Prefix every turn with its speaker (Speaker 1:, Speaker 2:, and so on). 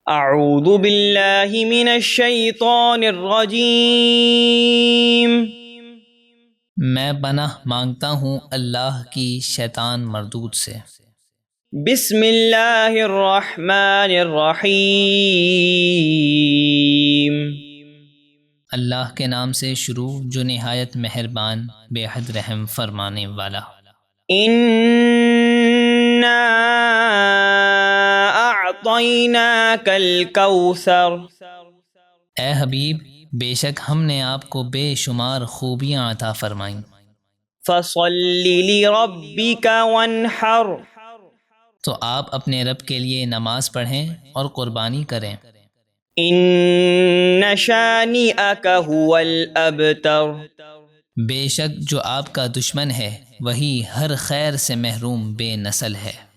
Speaker 1: اعوذ باللہ من الشیطان الرجیم۔
Speaker 2: میں پناہ مانگتا ہوں اللہ کی شیطان مردود سے۔
Speaker 1: بسم اللہ الرحمن الرحیم۔
Speaker 2: اللہ کے نام سے شروع جو نہایت مہربان بے حد رحم فرمانے والا۔
Speaker 1: انا اعطیناک الکوثر۔
Speaker 2: اے حبیب، بے شک ہم نے آپ کو بے شمار خوبیاں عطا فرمائیں۔
Speaker 1: فصل لربک وانحر۔
Speaker 2: تو آپ اپنے رب کے لیے نماز پڑھیں اور قربانی کریں۔
Speaker 1: ان شانئک ھو الابتر۔
Speaker 2: بے شک جو آپ کا دشمن ہے وہی ہر خیر سے محروم بے نسل ہے۔